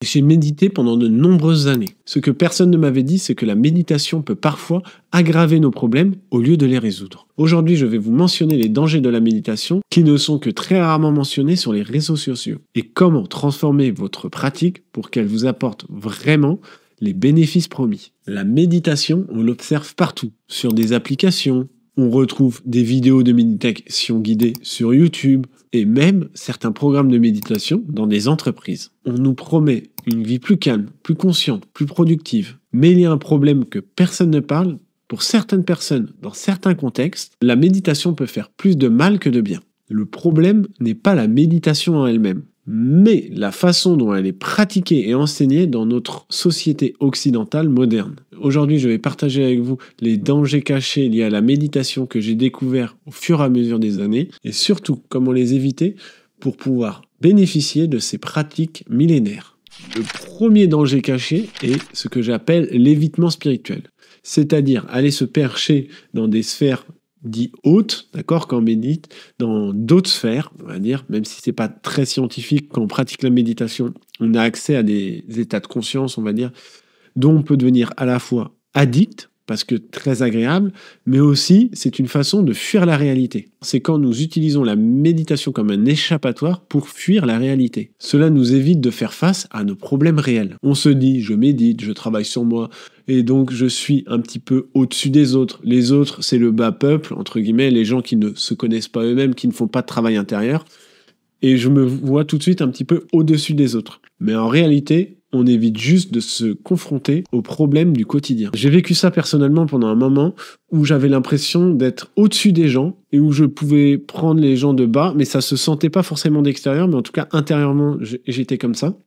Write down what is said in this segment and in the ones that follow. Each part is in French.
J'ai médité pendant de nombreuses années. Ce que personne ne m'avait dit, c'est que la méditation peut parfois aggraver nos problèmes au lieu de les résoudre. Aujourd'hui, je vais vous mentionner les dangers de la méditation qui ne sont que très rarement mentionnés sur les réseaux sociaux et comment transformer votre pratique pour qu'elle vous apporte vraiment les bénéfices promis. La méditation, on l'observe partout, sur des applications, on retrouve des vidéos de méditation guidée sur YouTube et même certains programmes de méditation dans des entreprises. On nous promet une vie plus calme, plus consciente, plus productive. Mais il y a un problème que personne ne parle. Pour certaines personnes, dans certains contextes, la méditation peut faire plus de mal que de bien. Le problème n'est pas la méditation en elle-même, mais la façon dont elle est pratiquée et enseignée dans notre société occidentale moderne. Aujourd'hui, je vais partager avec vous les dangers cachés liés à la méditation que j'ai découverts au fur et à mesure des années, et surtout comment les éviter pour pouvoir bénéficier de ces pratiques millénaires. Le premier danger caché est ce que j'appelle l'évitement spirituel, c'est-à-dire aller se percher dans des sphères dit haute, d'accord, quand on médite, dans d'autres sphères, on va dire, même si c'est pas très scientifique, quand on pratique la méditation, on a accès à des états de conscience, on va dire, dont on peut devenir à la fois addict, parce que très agréable, mais aussi c'est une façon de fuir la réalité. C'est quand nous utilisons la méditation comme un échappatoire pour fuir la réalité. Cela nous évite de faire face à nos problèmes réels. On se dit, je médite, je travaille sur moi, et donc je suis un petit peu au-dessus des autres. Les autres, c'est le bas peuple, entre guillemets, les gens qui ne se connaissent pas eux-mêmes, qui ne font pas de travail intérieur, et je me vois tout de suite un petit peu au-dessus des autres. Mais en réalité, on évite juste de se confronter aux problèmes du quotidien. J'ai vécu ça personnellement pendant un moment où j'avais l'impression d'être au-dessus des gens et où je pouvais prendre les gens de bas, mais ça se sentait pas forcément d'extérieur, mais en tout cas intérieurement, j'étais comme ça.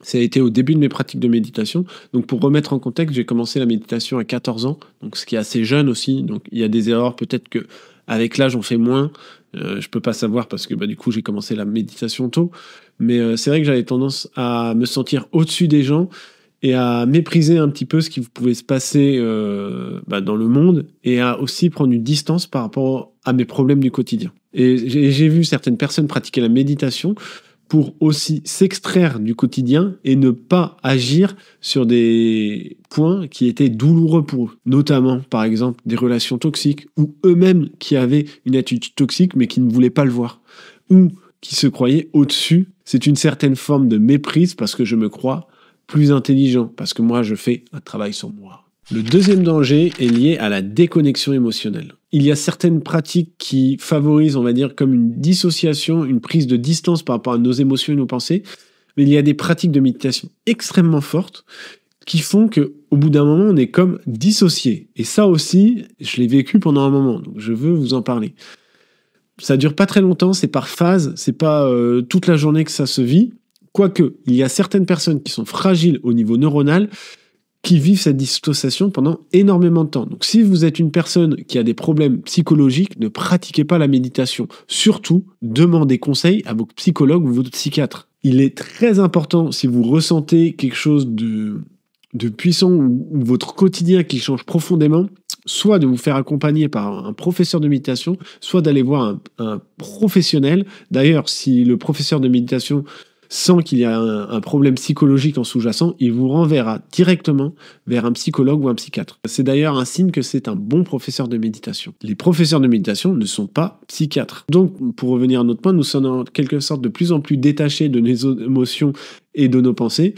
Ça a été au début de mes pratiques de méditation. Donc pour remettre en contexte, j'ai commencé la méditation à 14 ans, donc ce qui est assez jeune aussi. Donc il y a des erreurs, peut-être que avec l'âge on fait moins. Je peux pas savoir parce que du coup j'ai commencé la méditation tôt. Mais c'est vrai que j'avais tendance à me sentir au-dessus des gens et à mépriser un petit peu ce qui pouvait se passer dans le monde et à aussi prendre une distance par rapport à mes problèmes du quotidien. Et j'ai vu certaines personnes pratiquer la méditation pour aussi s'extraire du quotidien et ne pas agir sur des points qui étaient douloureux pour eux. Notamment, par exemple, des relations toxiques ou eux-mêmes qui avaient une attitude toxique mais qui ne voulaient pas le voir. Ou qui se croyaient au-dessus. C'est une certaine forme de méprise parce que je me crois plus intelligent, parce que moi, je fais un travail sur moi. Le deuxième danger est lié à la déconnexion émotionnelle. Il y a certaines pratiques qui favorisent, on va dire, comme une dissociation, une prise de distance par rapport à nos émotions et nos pensées, mais il y a des pratiques de méditation extrêmement fortes qui font qu'au bout d'un moment, on est comme dissocié. Et ça aussi, je l'ai vécu pendant un moment, donc je veux vous en parler. Ça dure pas très longtemps, c'est par phase, c'est pas toute la journée que ça se vit. Quoique, il y a certaines personnes qui sont fragiles au niveau neuronal qui vivent cette dissociation pendant énormément de temps. Donc si vous êtes une personne qui a des problèmes psychologiques, ne pratiquez pas la méditation. Surtout, demandez conseil à votre psychologue ou votre psychiatre. Il est très important, si vous ressentez quelque chose de puissant ou votre quotidien qui change profondément, soit de vous faire accompagner par un professeur de méditation, soit d'aller voir un professionnel. D'ailleurs, si le professeur de méditation sent qu'il y a un problème psychologique en sous-jacent, il vous renverra directement vers un psychologue ou un psychiatre. C'est d'ailleurs un signe que c'est un bon professeur de méditation. Les professeurs de méditation ne sont pas psychiatres. Donc, pour revenir à notre point, nous sommes en quelque sorte de plus en plus détachés de nos émotions et de nos pensées.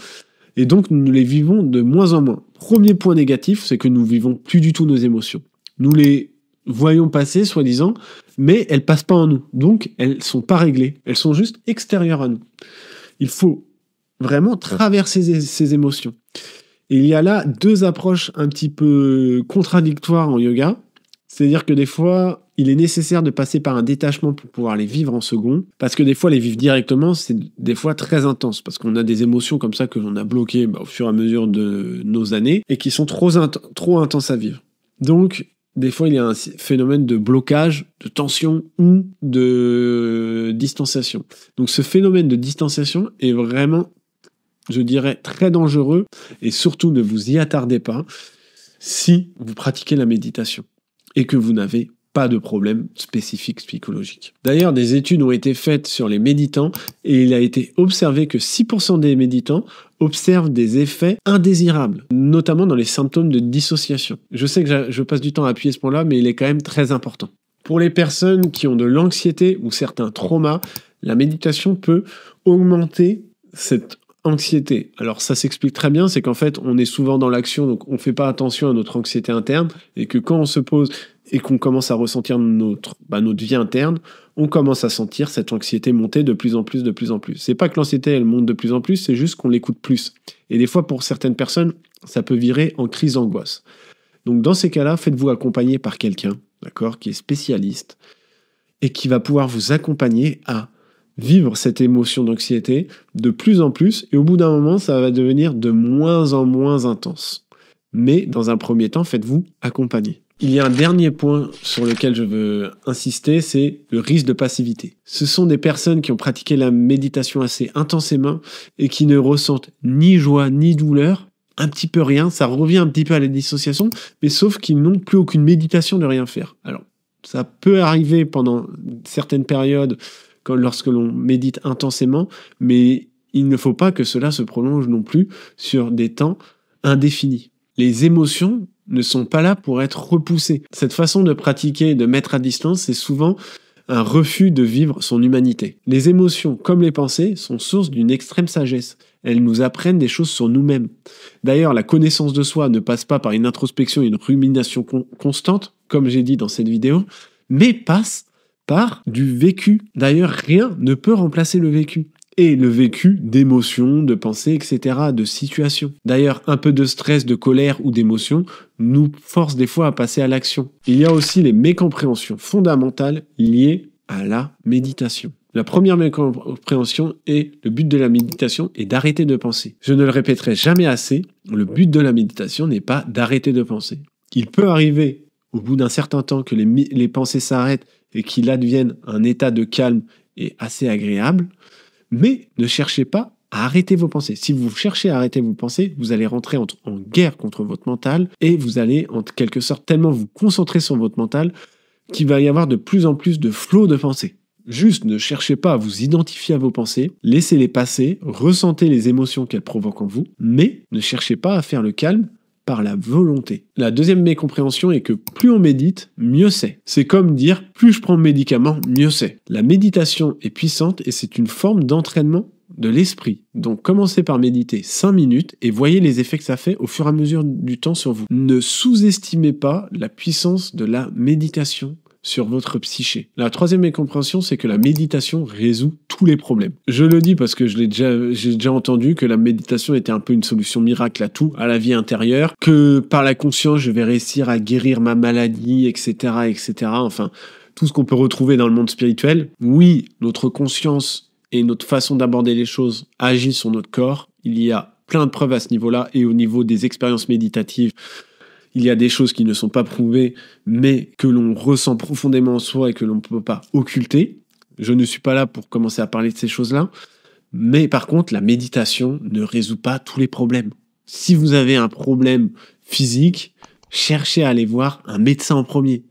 Et donc, nous les vivons de moins en moins. Premier point négatif, c'est que nous vivons plus du tout nos émotions. Nous les voyons passer, soi-disant, mais elles passent pas en nous. Donc, elles sont pas réglées. Elles sont juste extérieures à nous. Il faut vraiment traverser ces émotions. Et il y a là deux approches un petit peu contradictoires en yoga. C'est-à-dire que des fois, il est nécessaire de passer par un détachement pour pouvoir les vivre en second, parce que des fois, les vivre directement, c'est des fois très intense, parce qu'on a des émotions comme ça que l'on a bloquées au fur et à mesure de nos années, et qui sont trop intenses à vivre. Donc, des fois, il y a un phénomène de blocage, de tension ou de distanciation. Donc, ce phénomène de distanciation est vraiment, je dirais, très dangereux, et surtout, ne vous y attardez pas si vous pratiquez la méditation et que vous n'avez pas de problème spécifique psychologique. D'ailleurs, des études ont été faites sur les méditants et il a été observé que 6% des méditants observent des effets indésirables, notamment dans les symptômes de dissociation. Je sais que je passe du temps à appuyer ce point-là, mais il est quand même très important. Pour les personnes qui ont de l'anxiété ou certains traumas, la méditation peut augmenter cette anxiété. Alors ça s'explique très bien, c'est qu'en fait on est souvent dans l'action, donc on ne fait pas attention à notre anxiété interne, et que quand on se pose et qu'on commence à ressentir notre vie interne, on commence à sentir cette anxiété monter de plus en plus, de plus en plus. C'est pas que l'anxiété elle monte de plus en plus, c'est juste qu'on l'écoute plus. Et des fois pour certaines personnes, ça peut virer en crise d'angoisse. Donc dans ces cas-là, faites-vous accompagner par quelqu'un, d'accord, qui est spécialiste et qui va pouvoir vous accompagner à vivre cette émotion d'anxiété de plus en plus, et au bout d'un moment, ça va devenir de moins en moins intense. Mais dans un premier temps, faites-vous accompagner. Il y a un dernier point sur lequel je veux insister, c'est le risque de passivité. Ce sont des personnes qui ont pratiqué la méditation assez intensément et qui ne ressentent ni joie ni douleur, un petit peu rien, ça revient un petit peu à la dissociation, mais sauf qu'ils n'ont plus aucune méditation de rien faire. Alors, ça peut arriver pendant certaines périodes, lorsque l'on médite intensément, mais il ne faut pas que cela se prolonge non plus sur des temps indéfinis. Les émotions ne sont pas là pour être repoussées. Cette façon de pratiquer, de mettre à distance, c'est souvent un refus de vivre son humanité. Les émotions, comme les pensées, sont source d'une extrême sagesse. Elles nous apprennent des choses sur nous-mêmes. D'ailleurs, la connaissance de soi ne passe pas par une introspection et une rumination constante, comme j'ai dit dans cette vidéo, mais passe par du vécu. D'ailleurs, rien ne peut remplacer le vécu. Et le vécu d'émotions, de pensées, etc., de situations. D'ailleurs, un peu de stress, de colère ou d'émotion nous force des fois à passer à l'action. Il y a aussi les mécompréhensions fondamentales liées à la méditation. La première mécompréhension est le but de la méditation est d'arrêter de penser. Je ne le répéterai jamais assez, le but de la méditation n'est pas d'arrêter de penser. Il peut arriver au bout d'un certain temps que les pensées s'arrêtent et qu'il advienne un état de calme et assez agréable, mais ne cherchez pas à arrêter vos pensées. Si vous cherchez à arrêter vos pensées, vous allez rentrer en guerre contre votre mental et vous allez en quelque sorte tellement vous concentrer sur votre mental qu'il va y avoir de plus en plus de flots de pensées. Juste ne cherchez pas à vous identifier à vos pensées, laissez-les passer, ressentez les émotions qu'elles provoquent en vous, mais ne cherchez pas à faire le calme par la volonté. La deuxième mécompréhension est que plus on médite, mieux c'est. C'est comme dire plus je prends de médicaments, mieux c'est. La méditation est puissante et c'est une forme d'entraînement de l'esprit. Donc commencez par méditer 5 minutes et voyez les effets que ça fait au fur et à mesure du temps sur vous. Ne sous-estimez pas la puissance de la méditation sur votre psyché. La troisième mécompréhension, c'est que la méditation résout tous les problèmes. Je le dis parce que j'ai déjà entendu que la méditation était un peu une solution miracle à tout, à la vie intérieure, que par la conscience, je vais réussir à guérir ma maladie, etc., etc. Enfin, tout ce qu'on peut retrouver dans le monde spirituel. Oui, notre conscience et notre façon d'aborder les choses agissent sur notre corps. Il y a plein de preuves à ce niveau-là et au niveau des expériences méditatives. Il y a des choses qui ne sont pas prouvées, mais que l'on ressent profondément en soi et que l'on ne peut pas occulter. Je ne suis pas là pour commencer à parler de ces choses-là. Mais par contre, la méditation ne résout pas tous les problèmes. Si vous avez un problème physique, cherchez à aller voir un médecin en premier.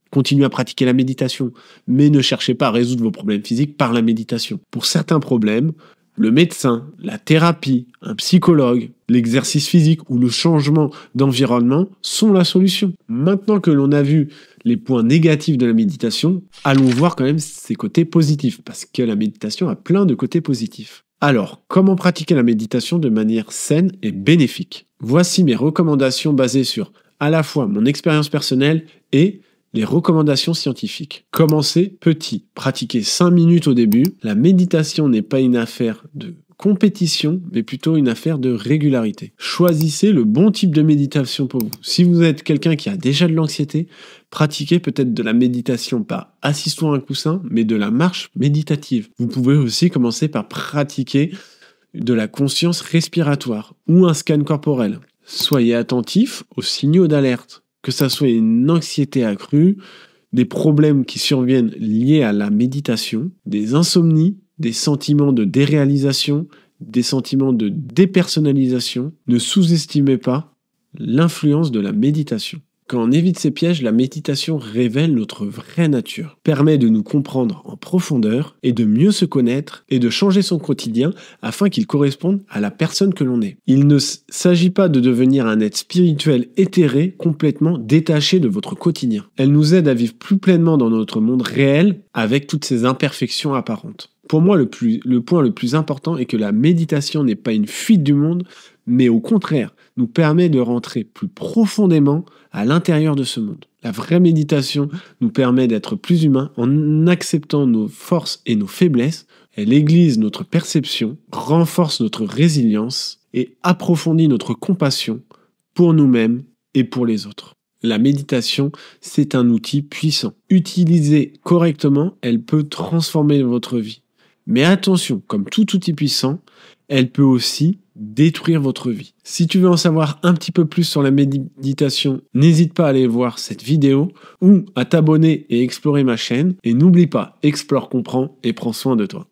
Continuez à pratiquer la méditation, mais ne cherchez pas à résoudre vos problèmes physiques par la méditation. Pour certains problèmes, le médecin, la thérapie, un psychologue, l'exercice physique ou le changement d'environnement sont la solution. Maintenant que l'on a vu les points négatifs de la méditation, allons voir quand même ses côtés positifs, parce que la méditation a plein de côtés positifs. Alors, comment pratiquer la méditation de manière saine et bénéfique ? Voici mes recommandations basées sur à la fois mon expérience personnelle et les recommandations scientifiques. Commencez petit. Pratiquez 5 minutes au début. La méditation n'est pas une affaire de compétition, mais plutôt une affaire de régularité. Choisissez le bon type de méditation pour vous. Si vous êtes quelqu'un qui a déjà de l'anxiété, pratiquez peut-être de la méditation, pas assis sur un coussin, mais de la marche méditative. Vous pouvez aussi commencer par pratiquer de la conscience respiratoire ou un scan corporel. Soyez attentif aux signaux d'alerte. Que ça soit une anxiété accrue, des problèmes qui surviennent liés à la méditation, des insomnies, des sentiments de déréalisation, des sentiments de dépersonnalisation. Ne sous-estimez pas l'influence de la méditation. Quand on évite ces pièges, la méditation révèle notre vraie nature, permet de nous comprendre en profondeur et de mieux se connaître et de changer son quotidien afin qu'il corresponde à la personne que l'on est. Il ne s'agit pas de devenir un être spirituel éthéré, complètement détaché de votre quotidien. Elle nous aide à vivre plus pleinement dans notre monde réel avec toutes ses imperfections apparentes. Pour moi, le point le plus important est que la méditation n'est pas une fuite du monde, mais au contraire, nous permet de rentrer plus profondément à l'intérieur de ce monde. La vraie méditation nous permet d'être plus humains en acceptant nos forces et nos faiblesses. Elle aiguise notre perception, renforce notre résilience et approfondit notre compassion pour nous-mêmes et pour les autres. La méditation, c'est un outil puissant. Utilisée correctement, elle peut transformer votre vie. Mais attention, comme tout outil puissant, elle peut aussi détruire votre vie. Si tu veux en savoir un petit peu plus sur la méditation, n'hésite pas à aller voir cette vidéo ou à t'abonner et explorer ma chaîne. Et n'oublie pas, explore, comprends et prends soin de toi.